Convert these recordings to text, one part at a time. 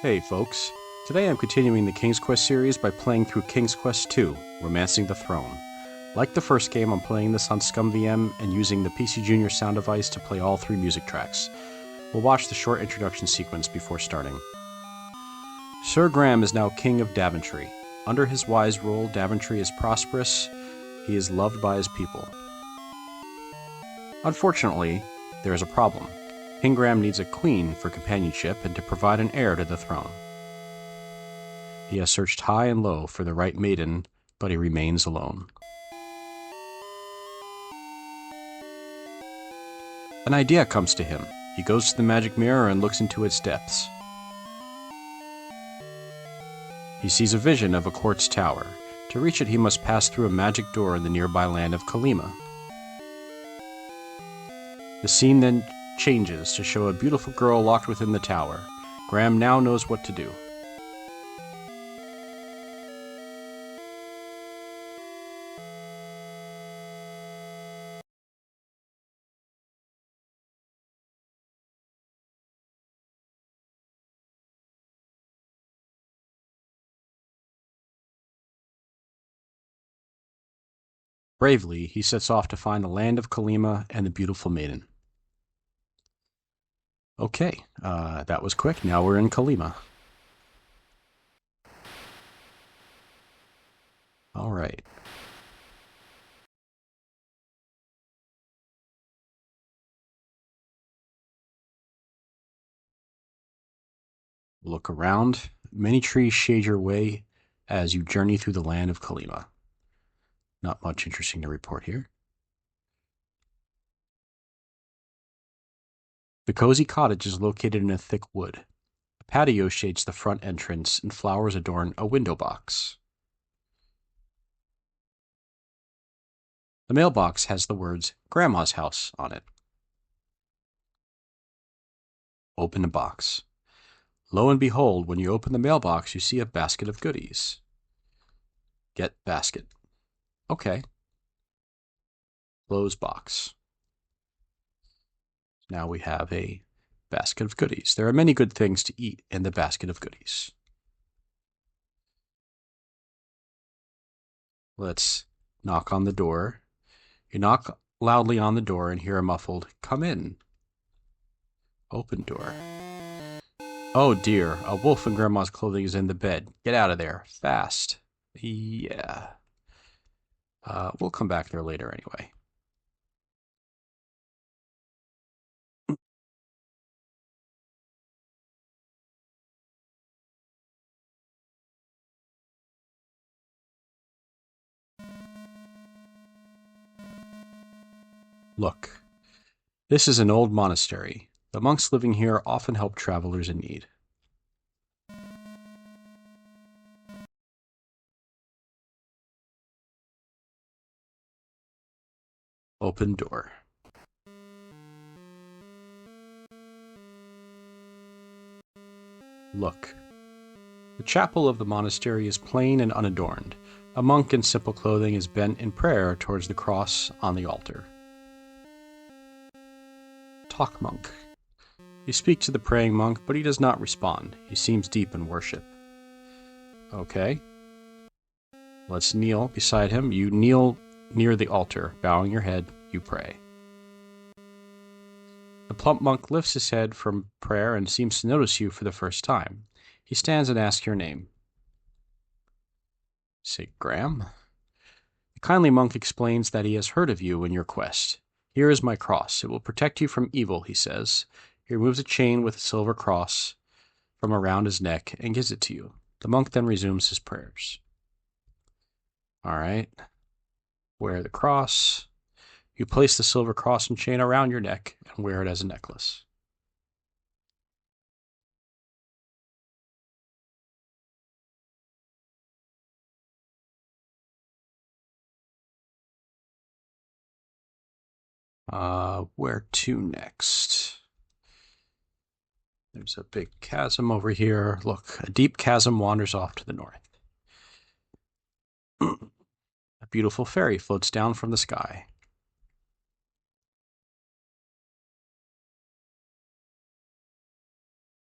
Hey folks, today I'm continuing the King's Quest series by playing through King's Quest II, Romancing the Throne. Like the first game, I'm playing this on ScumVM and using the PCjr sound device to play all 3 music tracks. We'll watch the short introduction sequence before starting. Sir Graham is now King of Daventry. Under his wise rule, Daventry is prosperous. He is loved by his people. Unfortunately, there is a problem. King Graham needs a queen for companionship and to provide an heir to the throne. He has searched high and low for the right maiden, but he remains alone. An idea comes to him. He goes to the magic mirror and looks into its depths. He sees a vision of a quartz tower. To reach it, he must pass through a magic door in the nearby land of Kolyma. The scene then changes to show a beautiful girl locked within the tower. Graham now knows what to do. Bravely, he sets off to find the land of Kolyma and the beautiful maiden. Okay, that was quick. Now we're in Kolyma. All right. Look around. Many trees shade your way as you journey through the land of Kolyma. Not much interesting to report here. The cozy cottage is located in a thick wood. A patio shades the front entrance, and flowers adorn a window box. The mailbox has the words Grandma's House on it. Open the box. Lo and behold, when you open the mailbox, you see a basket of goodies. Get basket. Okay. Close box. Now we have a basket of goodies. There are many good things to eat in the basket of goodies. Let's knock on the door. You knock loudly on the door and hear a muffled, "Come in." Open door. Oh dear, a wolf in Grandma's clothing is in the bed. Get out of there, fast. Yeah. We'll come back there later anyway. Look, this is an old monastery. The monks living here often help travelers in need. Open door. Look. The chapel of the monastery is plain and unadorned. A monk in simple clothing is bent in prayer towards the cross on the altar. Talk monk. You speak to the praying monk, but he does not respond. He seems deep in worship. Okay. Let's kneel beside him. You kneel near the altar, bowing your head, you pray. The plump monk lifts his head from prayer and seems to notice you for the first time. He stands and asks your name. Say, Graham? The kindly monk explains that he has heard of you and your quest. Here is my cross. It will protect you from evil, he says. He removes a chain with a silver cross from around his neck and gives it to you. The monk then resumes his prayers. All right. Wear the cross. You place the silver cross and chain around your neck and wear it as a necklace. Where to next? There's a big chasm over here. Look, a deep chasm wanders off to the north. A beautiful fairy floats down from the sky.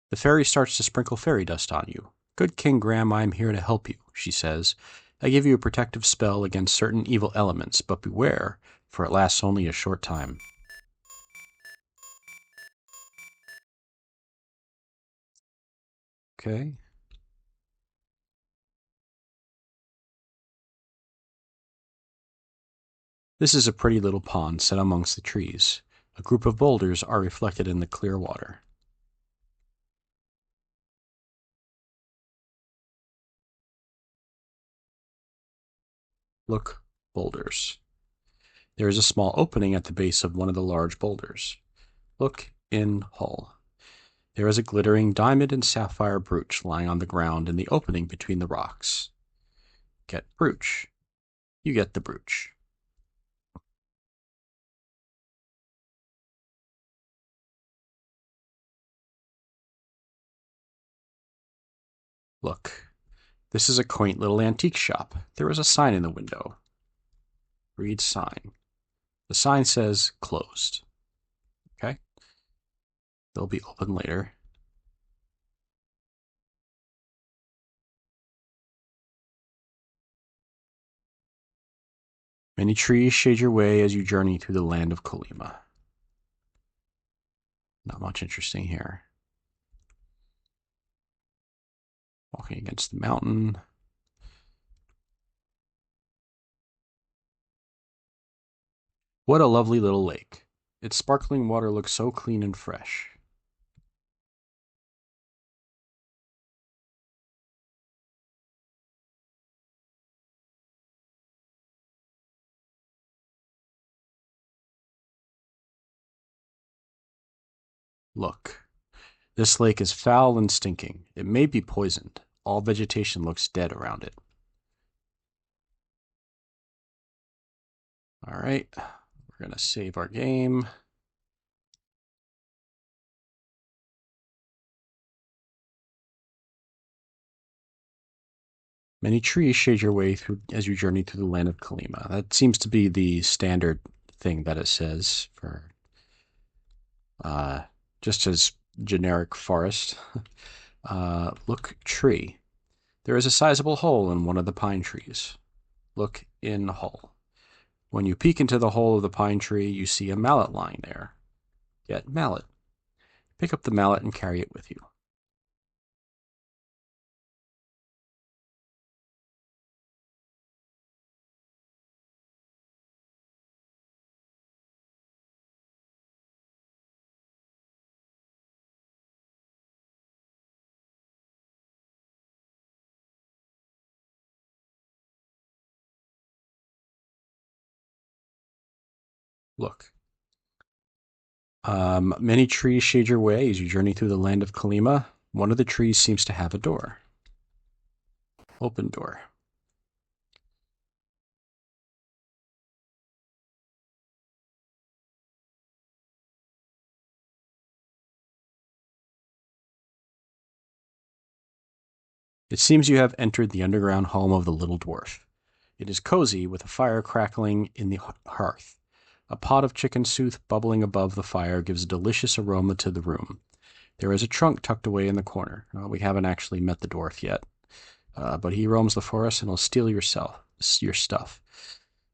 The fairy starts to sprinkle fairy dust on you. Good King Graham, I am here to help you, she says. I give you a protective spell against certain evil elements, but beware, for it lasts only a short time. Okay. This is a pretty little pond set amongst the trees. A group of boulders are reflected in the clear water. Look, boulders. There is a small opening at the base of one of the large boulders. Look in hull. There is a glittering diamond and sapphire brooch lying on the ground in the opening between the rocks. Get brooch. You get the brooch. Look, this is a quaint little antique shop. There is a sign in the window. Read sign. The sign says closed. Okay? They'll be open later. Many trees shade your way as you journey through the land of Kolyma. Not much interesting here. Walking against the mountain. What a lovely little lake. Its sparkling water looks so clean and fresh. Look, this lake is foul and stinking. It may be poisoned. All vegetation looks dead around it. All right, we're going to save our game. Many trees shade your way through as you journey through the land of Kolyma. That seems to be the standard thing that it says for just as generic forest. Look, tree. There is a sizable hole in one of the pine trees. Look in hole. When you peek into the hole of the pine tree, you see a mallet lying there. Get mallet. Pick up the mallet and carry it with you. Look. Many trees shade your way as you journey through the land of Kolyma. One of the trees seems to have a door. Open door. It seems you have entered the underground home of the little dwarf. It is cozy, with a fire crackling in the hearth. A pot of chicken soup bubbling above the fire gives a delicious aroma to the room. There is a trunk tucked away in the corner. We haven't actually met the dwarf yet, but he roams the forest and will steal your stuff.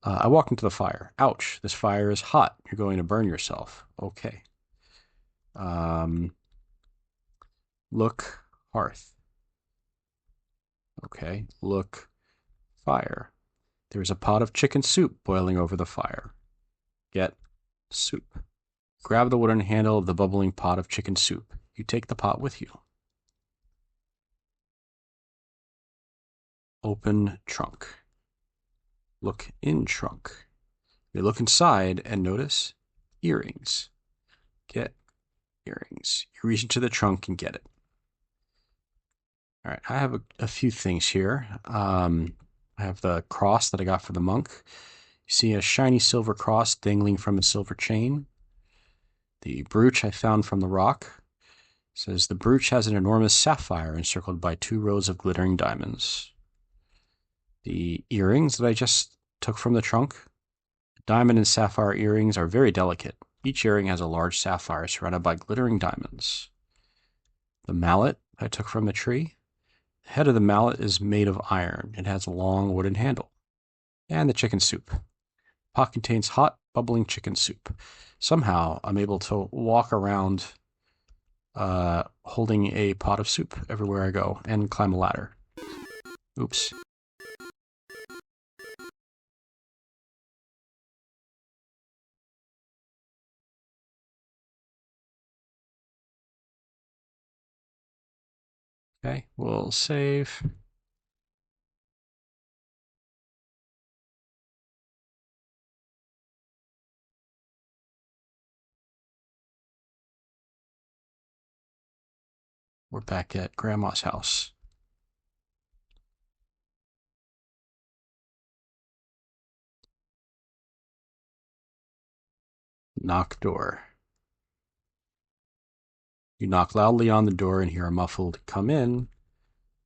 I walk into the fire. Ouch, this fire is hot. You're going to burn yourself. Okay. Look, hearth. Okay, look, fire. There's a pot of chicken soup boiling over the fire. Get soup. Grab the wooden handle of the bubbling pot of chicken soup. You take the pot with you. Open trunk. Look in trunk. You look inside and notice earrings. Get earrings. You reach into the trunk and get it. All right, I have a few things here. I have the cross that I got for the monk. You see a shiny silver cross dangling from a silver chain. The brooch I found from the rock. It says the brooch has an enormous sapphire encircled by 2 rows of glittering diamonds. The earrings that I just took from the trunk. Diamond and sapphire earrings are very delicate. Each earring has a large sapphire surrounded by glittering diamonds. The mallet I took from the tree. The head of the mallet is made of iron. It has a long wooden handle. And the chicken soup. The pot contains hot, bubbling chicken soup. Somehow, I'm able to walk around holding a pot of soup everywhere I go and climb a ladder. Oops. Okay, we'll save. We're back at Grandma's house. Knock door. You knock loudly on the door and hear a muffled "come in."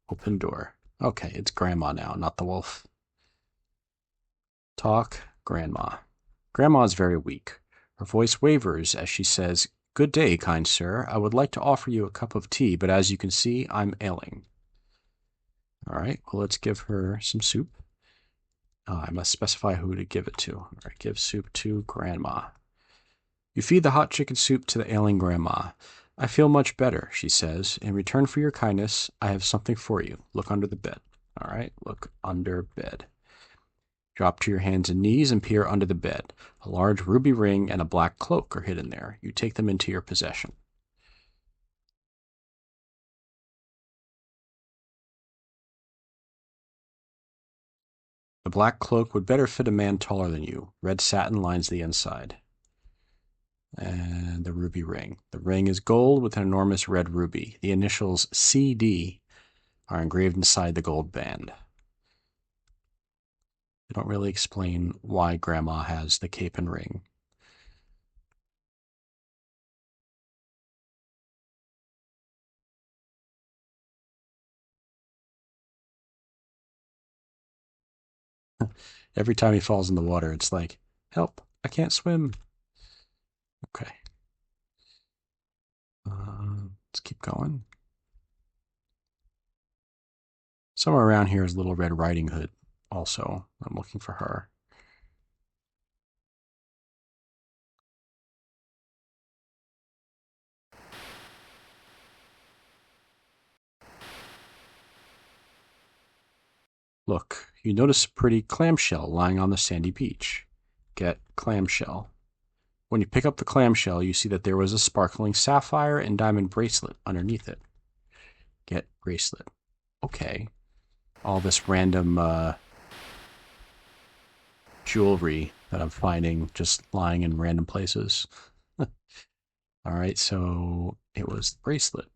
Open door. Okay, it's Grandma now, not the wolf. Talk, Grandma. Grandma is very weak. Her voice wavers as she says, "Good day, kind sir. I would like to offer you a cup of tea, but as you can see, I'm ailing." All right, well, let's give her some soup. I must specify who to give it to. All right, give soup to Grandma. You feed the hot chicken soup to the ailing Grandma. "I feel much better," she says. "In return for your kindness, I have something for you. Look under the bed." All right, look under bed. Drop to your hands and knees and peer under the bed. A large ruby ring and a black cloak are hidden there. You take them into your possession. The black cloak would better fit a man taller than you. Red satin lines the inside. And the ruby ring. The ring is gold with an enormous red ruby. The initials CD are engraved inside the gold band. They don't really explain why Grandma has the cape and ring. Every time he falls in the water, it's like, "Help, I can't swim." Okay. Let's keep going. Somewhere around here is Little Red Riding Hood also. I'm looking for her. Look, you notice a pretty clamshell lying on the sandy beach. Get clamshell. When you pick up the clamshell, you see that there was a sparkling sapphire and diamond bracelet underneath it. Get bracelet. Okay. All this random jewelry that I'm finding just lying in random places. All right, so it was the bracelet.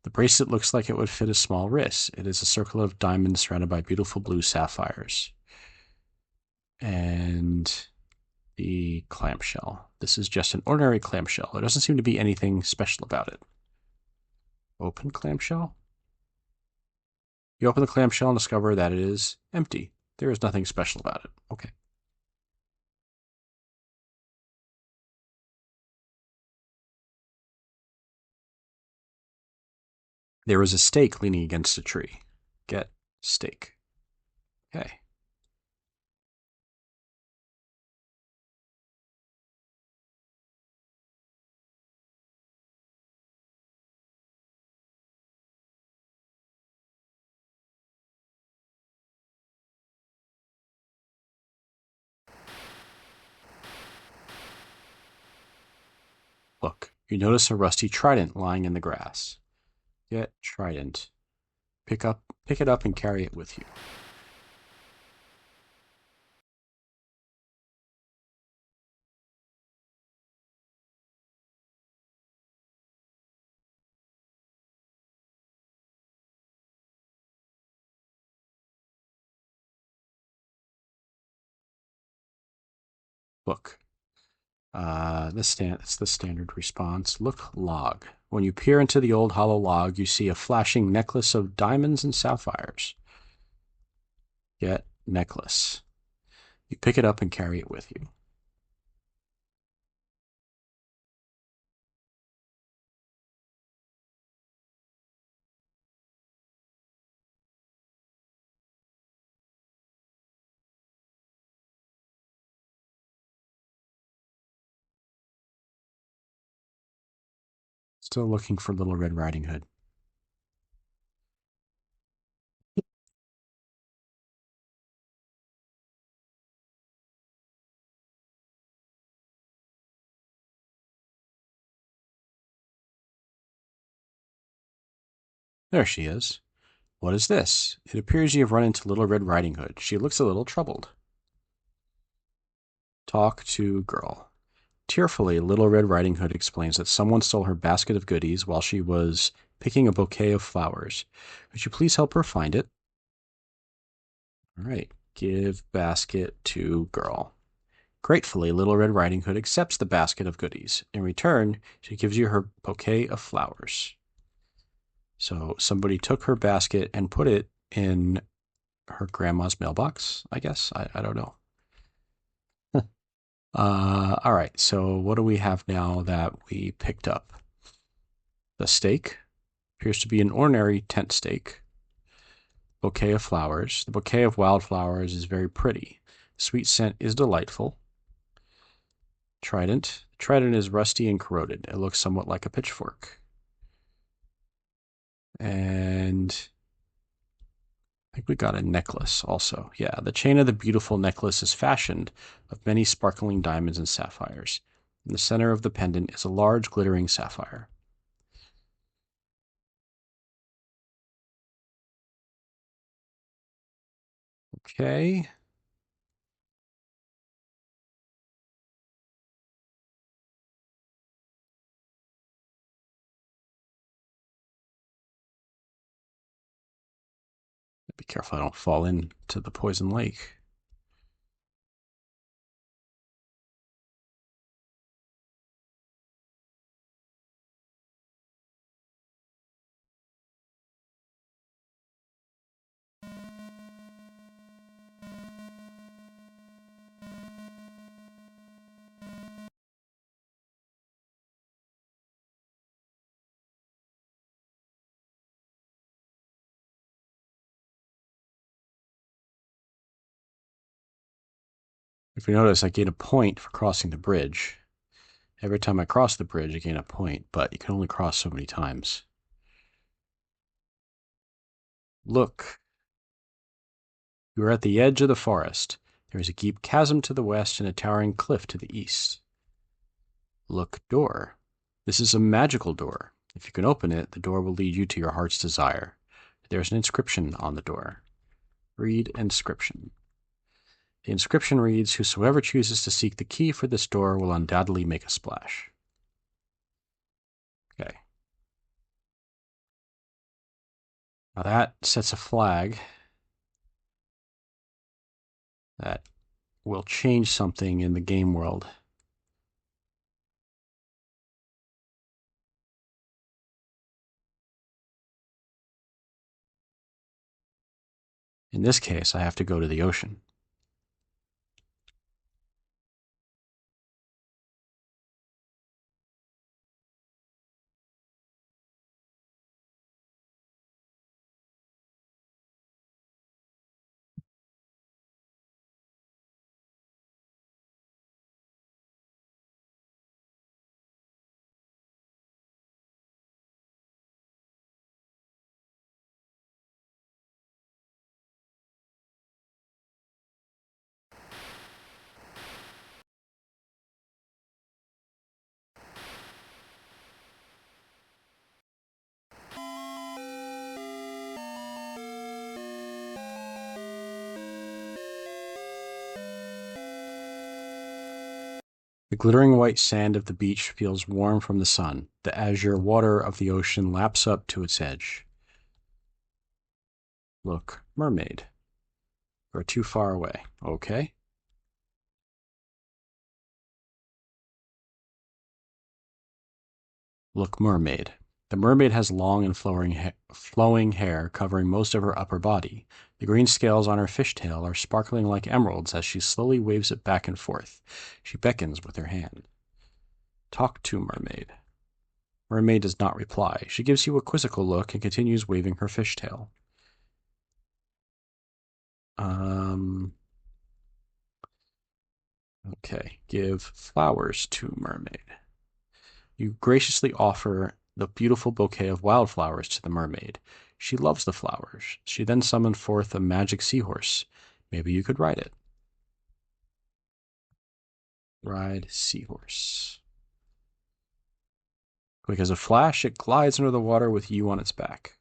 The bracelet looks like it would fit a small wrist. It is a circle of diamonds surrounded by beautiful blue sapphires. And the clamshell. This is just an ordinary clamshell. There doesn't seem to be anything special about it. Open clamshell? You open the clamshell and discover that it is empty. There is nothing special about it. Okay. There is a stake leaning against a tree. Get stake. Okay. Look, you notice a rusty trident lying in the grass. Get trident. Pick it up and carry it with you. Look. It's the standard response. Look log. When you peer into the old hollow log, you see a flashing necklace of diamonds and sapphires. Get necklace. You pick it up and carry it with you. Still looking for Little Red Riding Hood. There she is. What is this? It appears you have run into Little Red Riding Hood. She looks a little troubled. Talk to girl. Tearfully, Little Red Riding Hood explains that someone stole her basket of goodies while she was picking a bouquet of flowers. Would you please help her find it? All right. Give basket to girl. Gratefully, Little Red Riding Hood accepts the basket of goodies. In return, she gives you her bouquet of flowers. So somebody took her basket and put it in her grandma's mailbox, I guess. I don't know. All right, so what do we have now that we picked up? The stake appears to be an ordinary tent stake. Bouquet of flowers. The bouquet of wildflowers is very pretty. Sweet scent is delightful. Trident. The trident is rusty and corroded. It looks somewhat like a pitchfork. And I think we got a necklace also. Yeah, the chain of the beautiful necklace is fashioned of many sparkling diamonds and sapphires. In the center of the pendant is a large glittering sapphire. Okay. Be careful I don't fall into the poison lake. If you notice, I gain a point for crossing the bridge. Every time I cross the bridge, I gain a point, but you can only cross so many times. Look, you are at the edge of the forest. There is a deep chasm to the west and a towering cliff to the east. Look, door. This is a magical door. If you can open it, the door will lead you to your heart's desire. There's an inscription on the door. Read inscription. The inscription reads, "Whosoever chooses to seek the key for this door will undoubtedly make a splash." Okay. Now that sets a flag that will change something in the game world. In this case, I have to go to the ocean. The glittering white sand of the beach feels warm from the sun. The azure water of the ocean laps up to its edge. Look, mermaid. You're too far away. Okay. Look, mermaid. The mermaid has long and flowing hair covering most of her upper body. The green scales on her fishtail are sparkling like emeralds as she slowly waves it back and forth. She beckons with her hand. Talk to mermaid. Mermaid does not reply. She gives you a quizzical look and continues waving her fishtail. Okay. Give flowers to mermaid. You graciously offer the beautiful bouquet of wildflowers to the mermaid. She loves the flowers. She then summoned forth a magic seahorse. Maybe you could ride it. Ride seahorse. Quick as a flash, it glides under the water with you on its back.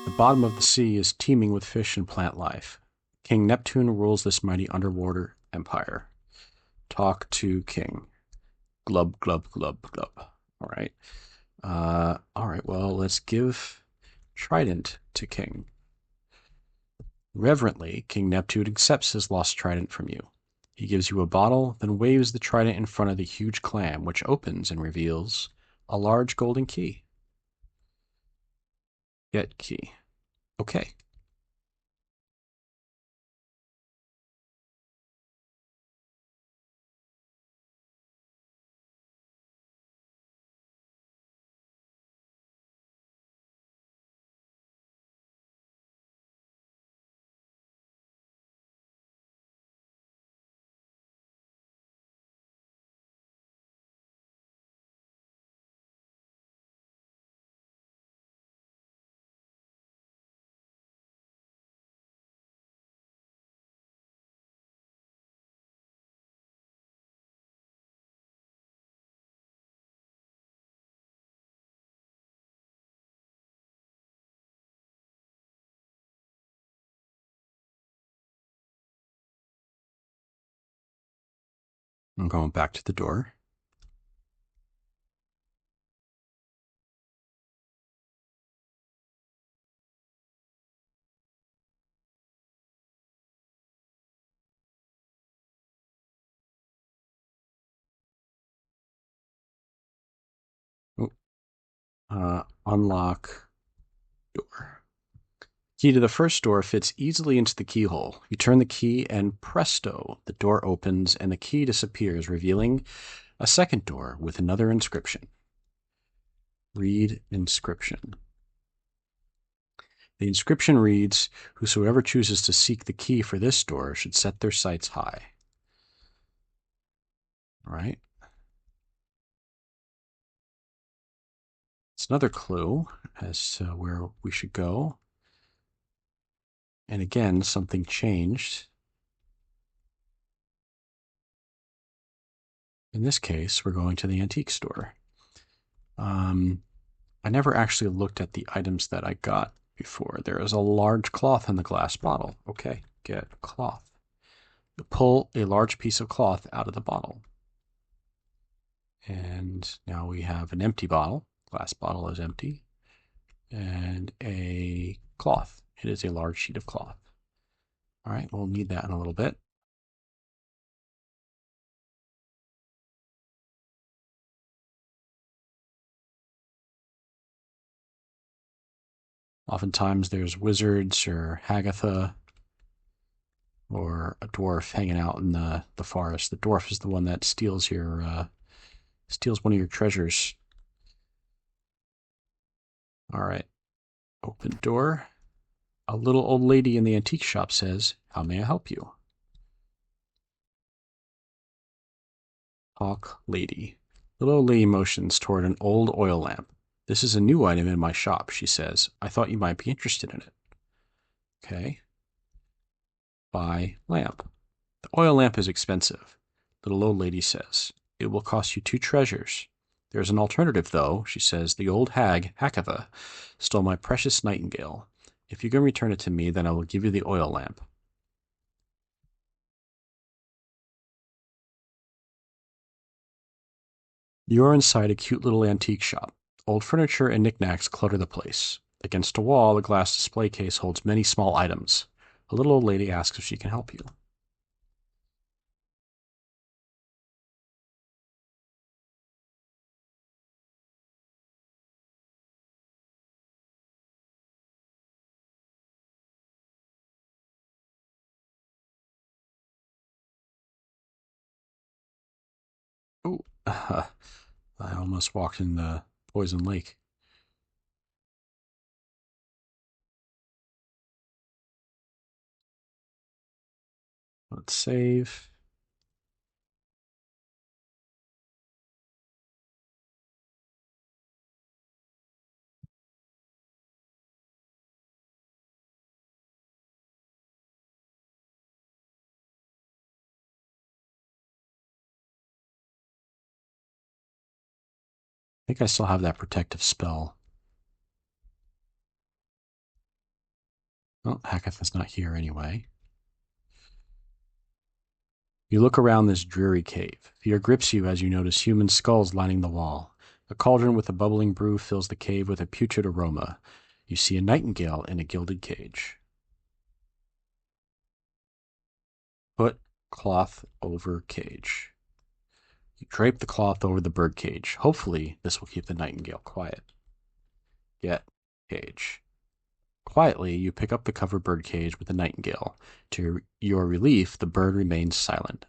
The bottom of the sea is teeming with fish and plant life. King Neptune rules this mighty underwater empire. Talk to King. Glub, glub, glub, glub. All right. All right, well, let's give Trident to King. Reverently, King Neptune accepts his lost trident from you. He gives you a bottle, then waves the trident in front of the huge clam, which opens and reveals a large golden key. Get key. Okay. I'm going back to the door. Unlock door. Key to the first door fits easily into the keyhole. You turn the key and presto, the door opens and the key disappears, revealing a second door with another inscription. Read inscription. The inscription reads, "Whosoever chooses to seek the key for this door should set their sights high." All right. It's another clue as to where we should go. And again, something changed. In this case, we're going to the antique store. I never actually looked at the items that I got before. There is a large cloth in the glass bottle. Okay, get cloth. You pull a large piece of cloth out of the bottle. And now we have an empty bottle. Glass bottle is empty. And a cloth. It is a large sheet of cloth. All right, we'll need that in a little bit. Oftentimes there's wizards or Hagatha or a dwarf hanging out in the forest. The dwarf is the one that steals one of your treasures. All right, open door. A little old lady in the antique shop says, "How may I help you?" Talk lady. Little old lady motions toward an old oil lamp. "This is a new item in my shop," she says. "I thought you might be interested in it." Okay. Buy lamp. The oil lamp is expensive. Little old lady says, "It will cost you 2 treasures. There's an alternative, though," she says. "The old hag, Hakatha, stole my precious nightingale. If you can return it to me, then I will give you the oil lamp." You're inside a cute little antique shop. Old furniture and knickknacks clutter the place. Against a wall, a glass display case holds many small items. A little old lady asks if she can help you. Oh, I almost walked in the Poison Lake. Let's save. I think I still have that protective spell. Well, Hagatha's not here anyway. You look around this dreary cave. Fear grips you as you notice human skulls lining the wall. A cauldron with a bubbling brew fills the cave with a putrid aroma. You see a nightingale in a gilded cage. Put cloth over cage. You drape the cloth over the bird cage. Hopefully, this will keep the nightingale quiet. Get cage. Quietly, you pick up the covered bird cage with the nightingale. To your relief, the bird remains silent.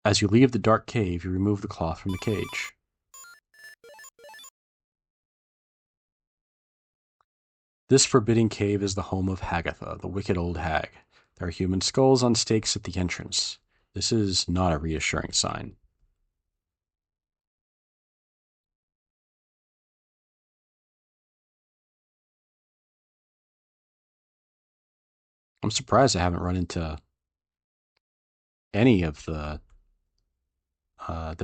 As you leave the dark cave, you remove the cloth from the cage. This forbidding cave is the home of Hagatha, the wicked old hag. There are human skulls on stakes at the entrance. This is not a reassuring sign. I'm surprised I haven't run into any of the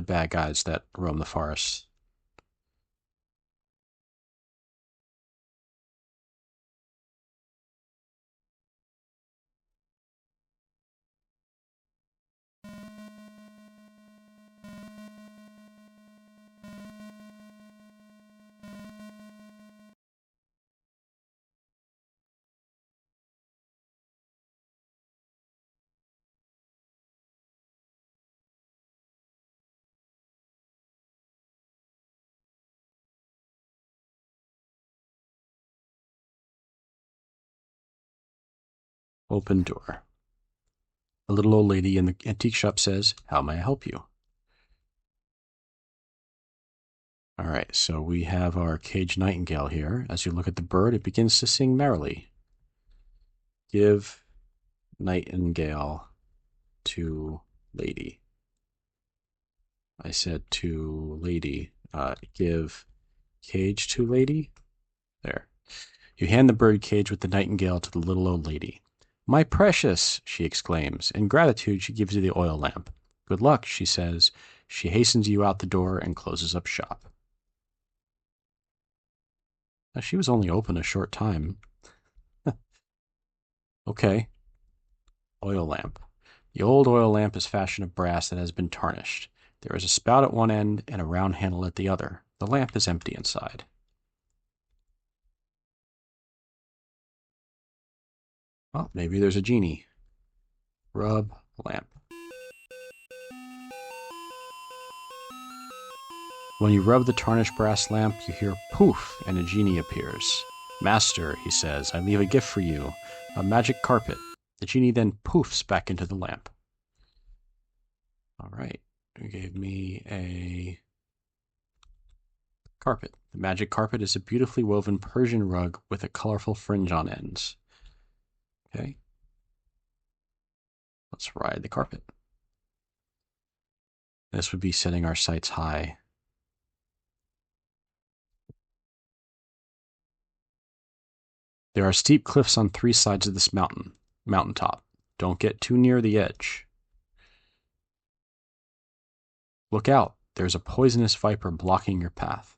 bad guys that roam the forest. Open door. A little old lady in the antique shop says, "How may I help you?" All right, so we have our caged nightingale here. As you look at the bird, it begins to sing merrily. Give nightingale to lady. I said to lady. Give cage to lady. There. You hand the bird cage with the nightingale to the little old lady. "My precious!" she exclaims. In gratitude, she gives you the oil lamp. "Good luck," she says. She hastens you out the door and closes up shop. Now, she was only open a short time. Okay. Oil lamp. The old oil lamp is fashioned of brass that has been tarnished. There is a spout at one end and a round handle at the other. The lamp is empty inside. Well, maybe there's a genie. Rub lamp. When you rub the tarnished brass lamp, you hear poof, and a genie appears. "Master," he says, "I leave a gift for you, a magic carpet." The genie then poofs back into the lamp. All right, you gave me a carpet. The magic carpet is a beautifully woven Persian rug with a colorful fringe on ends. Okay. Let's ride the carpet. This would be setting our sights high. There are steep cliffs on 3 sides of this mountaintop. Don't get too near the edge. Look out, there's a poisonous viper blocking your path.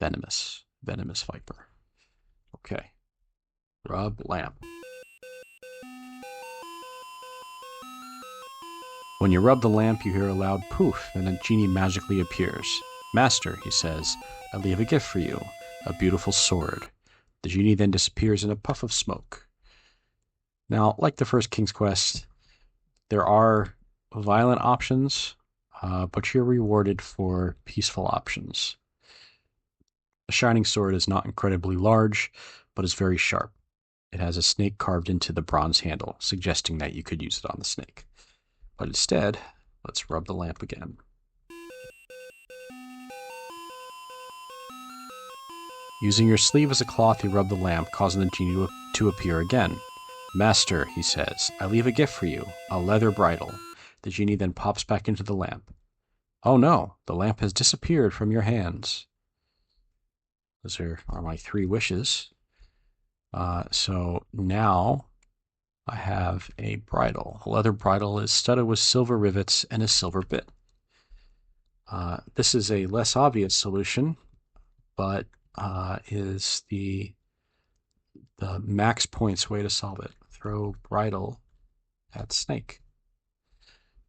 Venomous viper. Okay. Rub lamp. When you rub the lamp, you hear a loud poof, and a genie magically appears. "Master," he says, "I leave a gift for you, a beautiful sword." The genie then disappears in a puff of smoke. Now, like the first King's Quest, there are violent options, but you're rewarded for peaceful options. The shining sword is not incredibly large, but is very sharp. It has a snake carved into the bronze handle, suggesting that you could use it on the snake. But instead, let's rub the lamp again. Using your sleeve as a cloth, you rub the lamp, causing the genie to appear again. Master, he says, I leave a gift for you, a leather bridle. The genie then pops back into the lamp. Oh no, the lamp has disappeared from your hands. Those are my 3 wishes. So now I have a bridle. A leather bridle is studded with silver rivets and a silver bit. This is a less obvious solution, but is the max points way to solve it. Throw bridle at snake.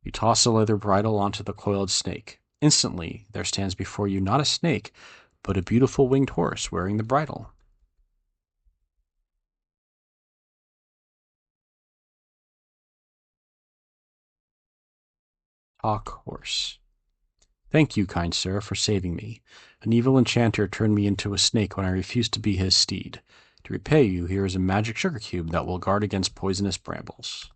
You toss the leather bridle onto the coiled snake. Instantly, there stands before you not a snake, but a beautiful winged horse wearing the bridle. Talk horse. Thank you, kind sir, for saving me. An evil enchanter turned me into a snake when I refused to be his steed. To repay you, here is a magic sugar cube that will guard against poisonous brambles.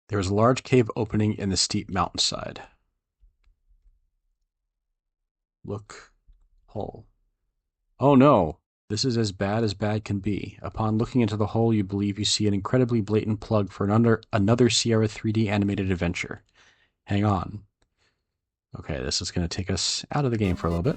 There is a large cave opening in the steep mountainside. Look. Hole. Oh no! This is as bad can be. Upon looking into the hole, you believe you see an incredibly blatant plug for another Sierra 3D animated adventure. Hang on. Okay, this is going to take us out of the game for a little bit.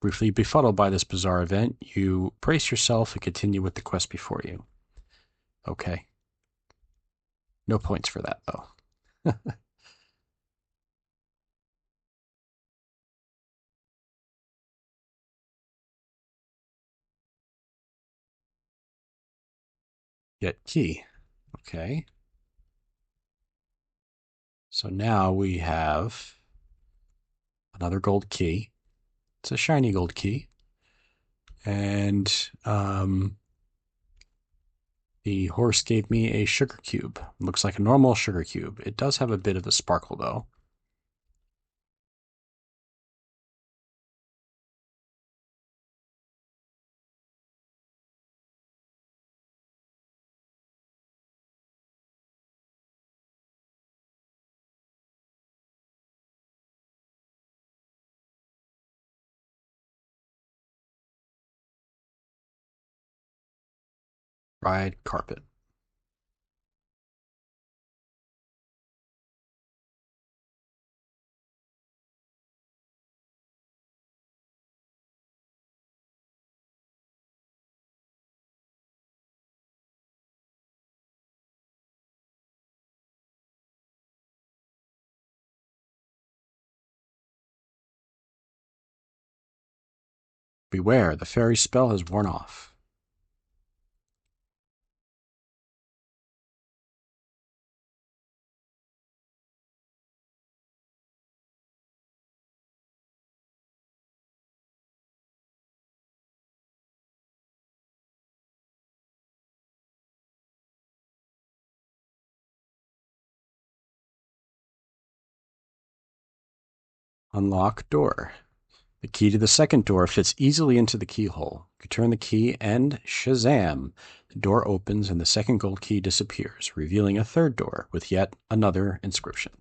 Briefly befuddled by this bizarre event, you brace yourself and continue with the quest before you. Okay. No points for that, though. Get key. Okay. So now we have another gold key. It's a shiny gold key. And the horse gave me a sugar cube. Looks like a normal sugar cube. It does have a bit of a sparkle, though. Ride carpet. Beware, the fairy spell has worn off. Unlock door. The key to the second door fits easily into the keyhole. You turn the key and shazam! The door opens and the second gold key disappears, revealing a third door with yet another inscription.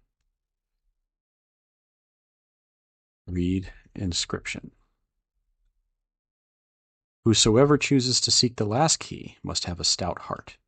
Read inscription. Whosoever chooses to seek the last key must have a stout heart.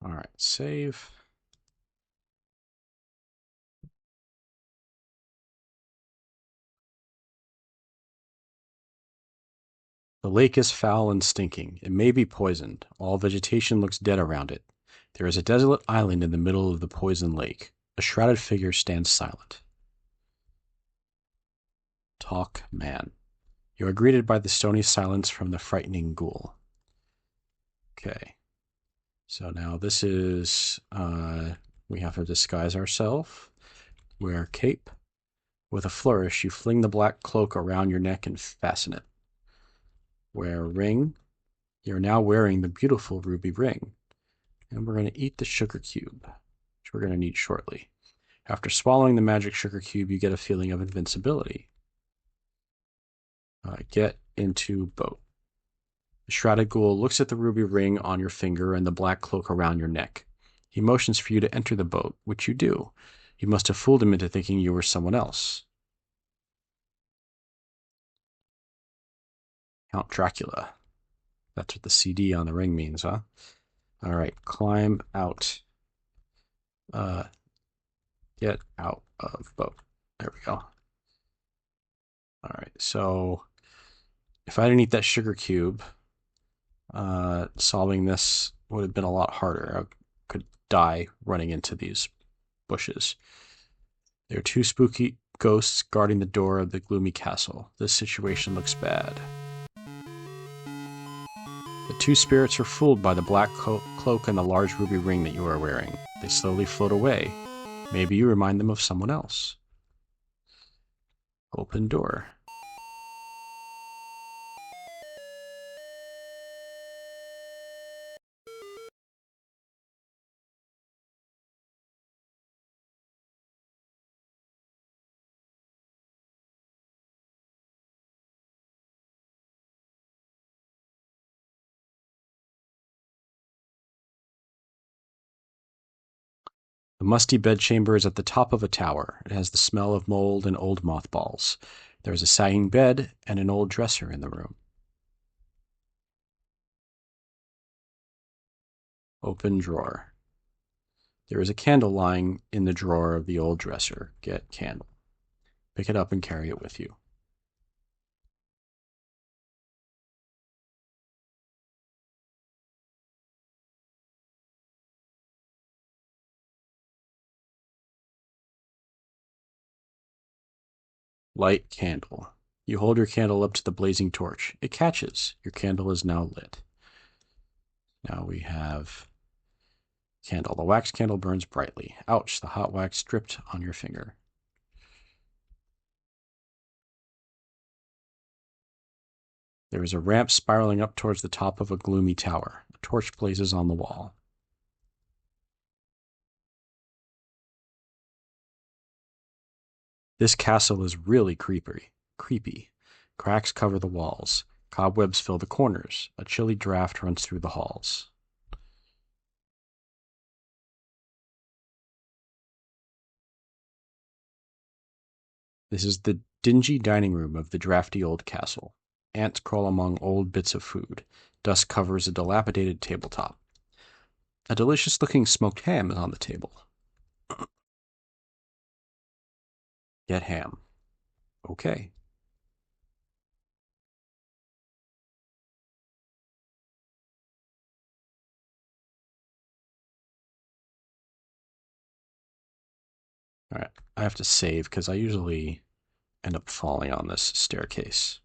All right, save. The lake is foul and stinking. It may be poisoned. All vegetation looks dead around it. There is a desolate island in the middle of the poisoned lake. A shrouded figure stands silent. Talk, man. You are greeted by the stony silence from the frightening ghoul. Okay. So now this is, we have to disguise ourselves. Wear cape. With a flourish, you fling the black cloak around your neck and fasten it. Wear a ring. You're now wearing the beautiful ruby ring. And we're going to eat the sugar cube, which we're going to need shortly. After swallowing the magic sugar cube, you get a feeling of invincibility. Get into boat. The shrouded ghoul looks at the ruby ring on your finger and the black cloak around your neck. He motions for you to enter the boat, which you do. You must have fooled him into thinking you were someone else. Count Dracula. That's what the CD on the ring means, huh? All right, climb out. Get out of boat. There we go. All right, so if I didn't eat that sugar cube, solving this would have been a lot harder. I could die running into these bushes. There are two spooky ghosts guarding the door of the gloomy castle. This situation looks bad. The two spirits are fooled by the black cloak and the large ruby ring that you are wearing. They slowly float away. Maybe you remind them of someone else. Open door. The musty bedchamber is at the top of a tower. It has the smell of mold and old mothballs. There is a sagging bed and an old dresser in the room. Open drawer. There is a candle lying in the drawer of the old dresser. Get candle. Pick it up and carry it with you. Light candle. You hold your candle up to the blazing torch. It catches. Your candle is now lit. Now we have candle. The wax candle burns brightly. Ouch, the hot wax dripped on your finger. There is a ramp spiraling up towards the top of a gloomy tower. A torch blazes on the wall. This castle is really creepy. Cracks cover the walls. Cobwebs fill the corners. A chilly draft runs through the halls. This is the dingy dining room of the drafty old castle. Ants crawl among old bits of food. Dust covers a dilapidated tabletop. A delicious-looking smoked ham is on the table. Get ham. Okay. All right. I have to save because I usually end up falling on this staircase.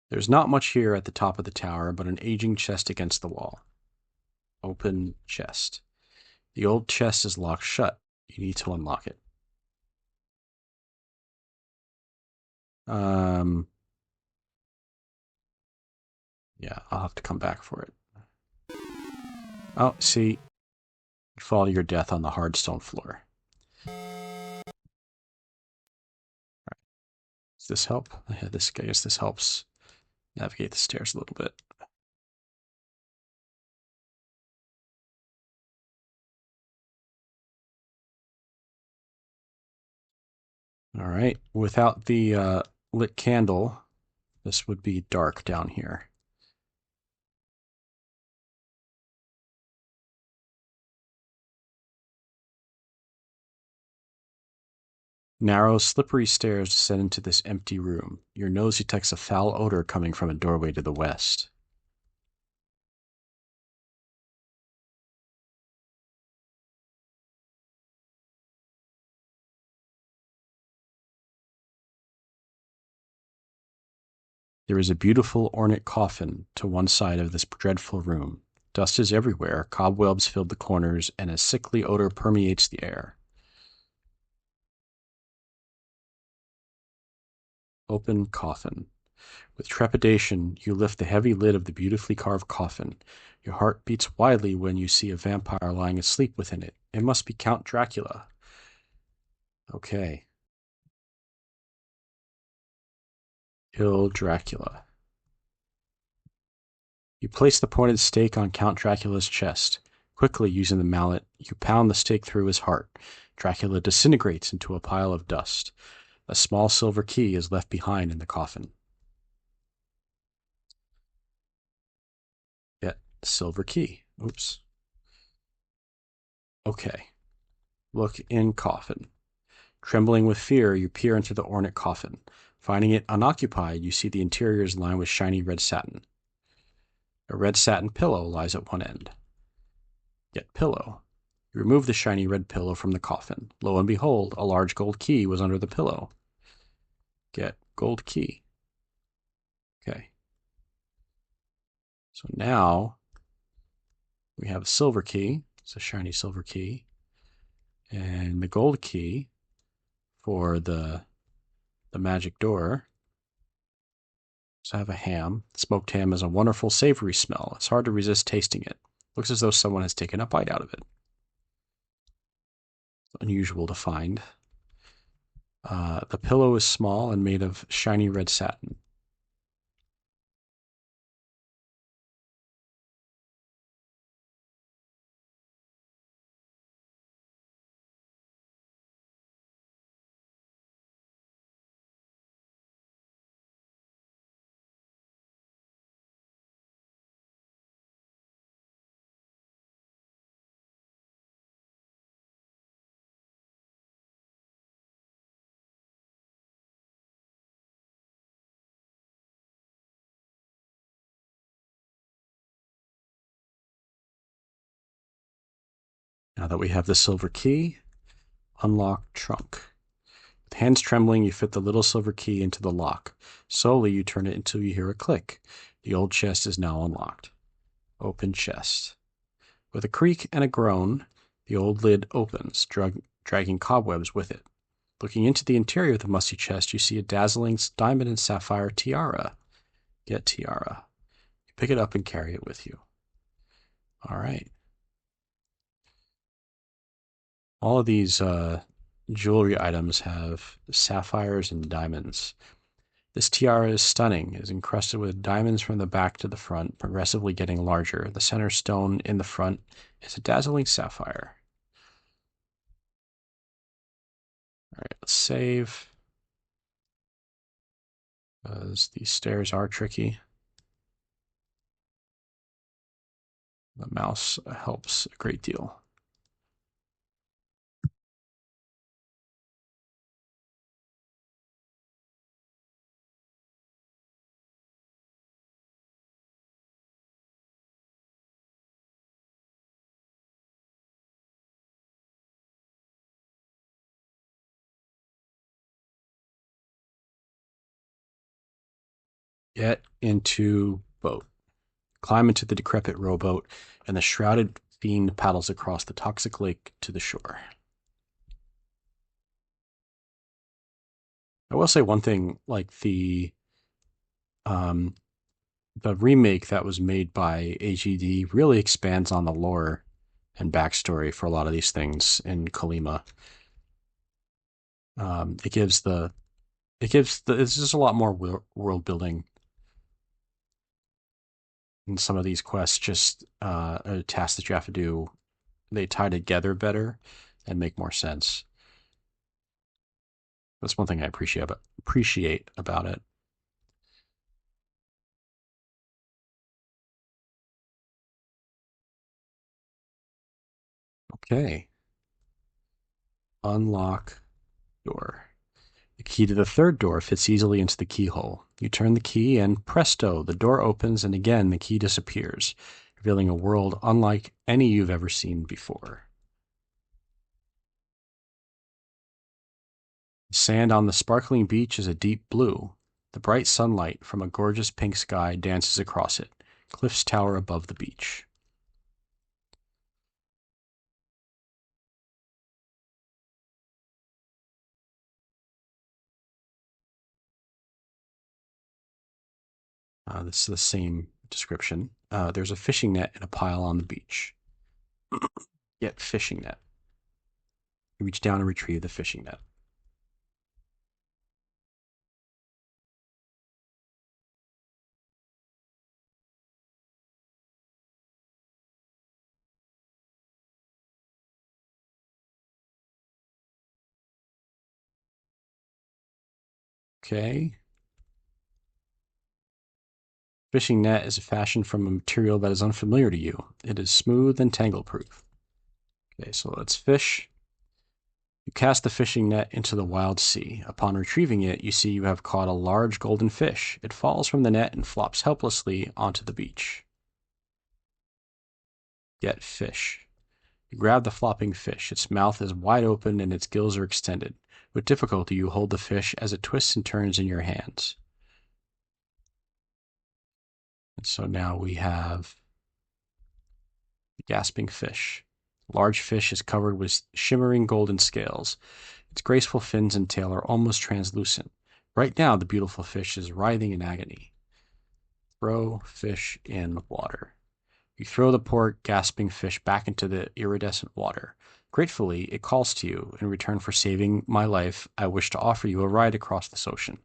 There's not much here at the top of the tower, but an aging chest against the wall. Open chest. The old chest is locked shut. You need to unlock it. Yeah, I'll have to come back for it. Oh, see, you fall to your death on the hard stone floor. Does this help? I guess this helps navigate the stairs a little bit. All right. Without the lit candle. This would be dark down here. Narrow, slippery stairs descend into this empty room. Your nose detects a foul odor coming from a doorway to the west. There is a beautiful ornate coffin to one side of this dreadful room. Dust is everywhere, cobwebs fill the corners, and a sickly odor permeates the air. Open coffin. With trepidation, you lift the heavy lid of the beautifully carved coffin. Your heart beats wildly when you see a vampire lying asleep within it. It must be Count Dracula. Okay. Kill Dracula. You place the pointed stake on Count Dracula's chest. Quickly, using the mallet, you pound the stake through his heart. Dracula disintegrates into a pile of dust. A small silver key is left behind in the coffin. Get silver key. Oops. Okay. Look in coffin. Trembling with fear, you peer into the ornate coffin. Finding it unoccupied, you see the interior is lined with shiny red satin. A red satin pillow lies at one end. Get pillow. You remove the shiny red pillow from the coffin. Lo and behold, a large gold key was under the pillow. Get gold key. Okay. So now we have a silver key. It's a shiny silver key. And the gold key for the magic door. So I have a ham. Smoked ham has a wonderful savory smell. It's hard to resist tasting it. Looks as though someone has taken a bite out of it. Unusual to find. The pillow is small and made of shiny red satin. Now that we have the silver key, unlock trunk. With hands trembling, you fit the little silver key into the lock. Slowly, you turn it until you hear a click. The old chest is now unlocked. Open chest. With a creak and a groan, the old lid opens, dragging cobwebs with it. Looking into the interior of the musty chest, you see a dazzling diamond and sapphire tiara. Get tiara. You pick it up and carry it with you. All right. All of these jewelry items have sapphires and diamonds. This tiara is stunning. It is encrusted with diamonds from the back to the front, progressively getting larger. The center stone in the front is a dazzling sapphire. All right, let's save. Because these stairs are tricky. The mouse helps a great deal. Get into boat. Climb into the decrepit rowboat, and the shrouded fiend paddles across the toxic lake to the shore. I will say one thing, like um, the remake that was made by AGD really expands on the lore and backstory for a lot of these things in Kolyma. It's just a lot more world building, and some of these quests just tasks that you have to do, they tie together better and make more sense. That's one thing I appreciate about it. Okay. Unlock door. The key to the third door fits easily into the keyhole. You turn the key and presto, the door opens and again the key disappears, revealing a world unlike any you've ever seen before. The sand on the sparkling beach is a deep blue. The bright sunlight from a gorgeous pink sky dances across it. Cliffs tower above the beach. This is the same description. There's a fishing net in a pile on the beach. Get fishing net. You reach down and retrieve the fishing net. Okay. Fishing net is fashioned from a material that is unfamiliar to you. It is smooth and tangle-proof. Okay, so let's fish. You cast the fishing net into the wild sea. Upon retrieving it, you see you have caught a large golden fish. It falls from the net and flops helplessly onto the beach. Get fish. You grab the flopping fish. Its mouth is wide open and its gills are extended. With difficulty, you hold the fish as it twists and turns in your hands. And so now we have the gasping fish. The large fish is covered with shimmering golden scales. Its graceful fins and tail are almost translucent. Right now, the beautiful fish is writhing in agony. Throw fish in water. You throw the poor gasping fish back into the iridescent water. Gratefully, it calls to you. In return for saving my life, I wish to offer you a ride across this ocean.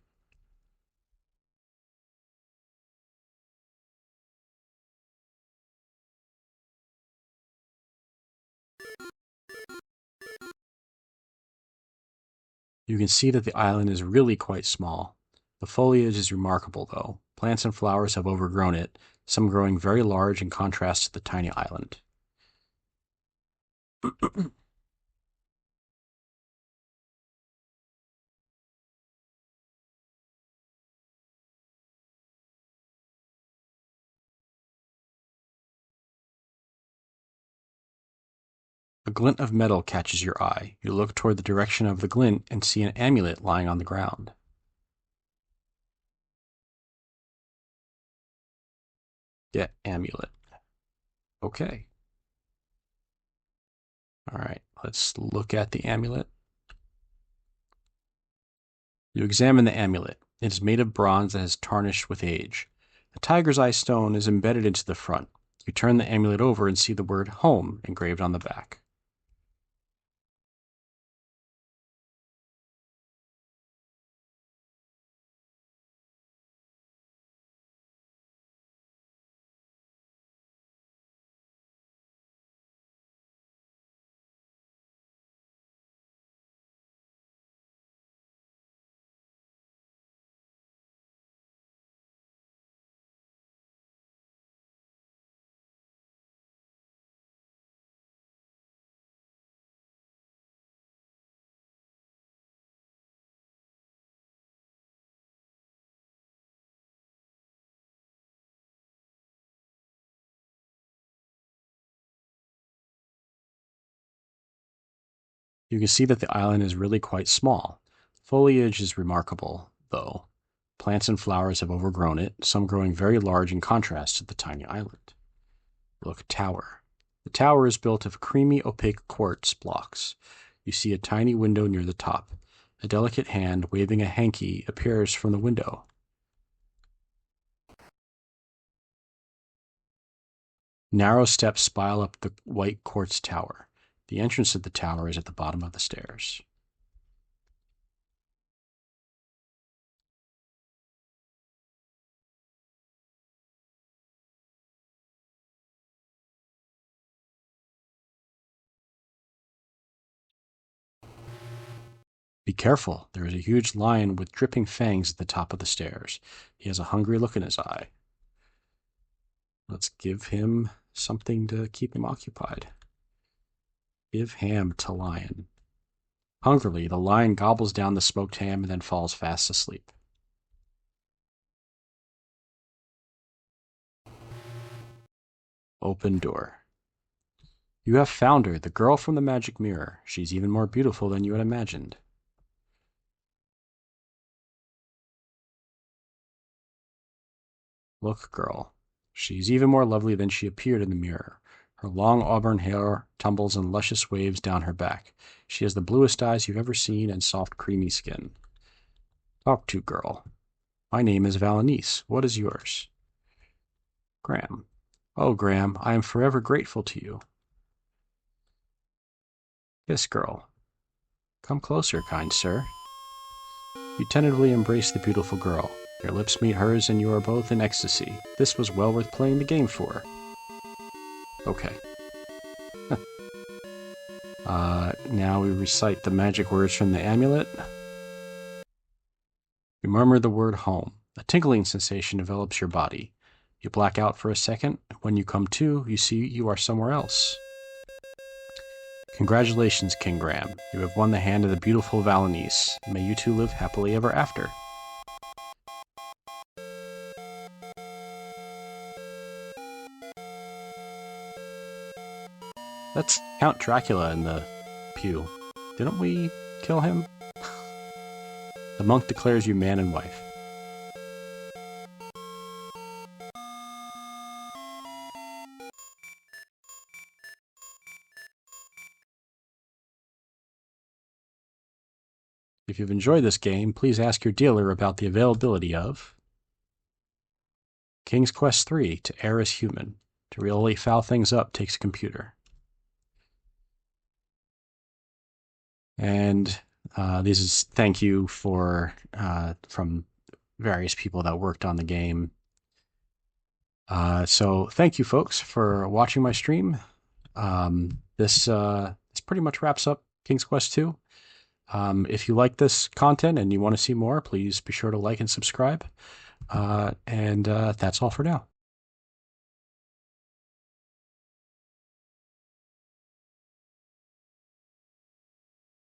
You can see that the island is really quite small. The foliage is remarkable, though. Plants and flowers have overgrown it, some growing very large in contrast to the tiny island. A glint of metal catches your eye. You look toward the direction of the glint and see an amulet lying on the ground. Get amulet. Okay. All right. Let's look at the amulet. You examine the amulet. It is made of bronze that has tarnished with age. A tiger's eye stone is embedded into the front. You turn the amulet over and see the word home engraved on the back. You can see that the island is really quite small. Foliage is remarkable, though. Plants and flowers have overgrown it, some growing very large in contrast to the tiny island. Look, tower. The tower is built of creamy, opaque quartz blocks. You see a tiny window near the top. A delicate hand waving a hanky appears from the window. Narrow steps spiral up the white quartz tower. The entrance to the tower is at the bottom of the stairs. Be careful. There is a huge lion with dripping fangs at the top of the stairs. He has a hungry look in his eye. Let's give him something to keep him occupied. Give ham to lion. Hungrily, the lion gobbles down the smoked ham and then falls fast asleep. Open door. You have found her, the girl from the magic mirror. She's even more beautiful than you had imagined. Look, girl. She's even more lovely than she appeared in the mirror. Her long auburn hair tumbles in luscious waves down her back. She has the bluest eyes you've ever seen and soft, creamy skin. Talk to, girl. My name is Valenice. What is yours? Graham. Oh, Graham, I am forever grateful to you. Kiss, girl. Come closer, kind sir. You tentatively embrace the beautiful girl. Your lips meet hers and you are both in ecstasy. This was well worth playing the game for. Okay. Now we recite the magic words from the amulet. You murmur the word home. A tingling sensation envelops your body. You black out for a second. When you come to, you see you are somewhere else. Congratulations, King Graham. You have won the hand of the beautiful Valenice. May you two live happily ever after. That's Count Dracula in the pew. Didn't we kill him? The monk declares you man and wife. If you've enjoyed this game, please ask your dealer about the availability of King's Quest III to err as human. To really foul things up takes a computer. And this is thank you for from various people that worked on the game. So thank you, folks, for watching my stream. This pretty much wraps up King's Quest II. If you like this content and you want to see more, please be sure to like and subscribe. And that's all for now.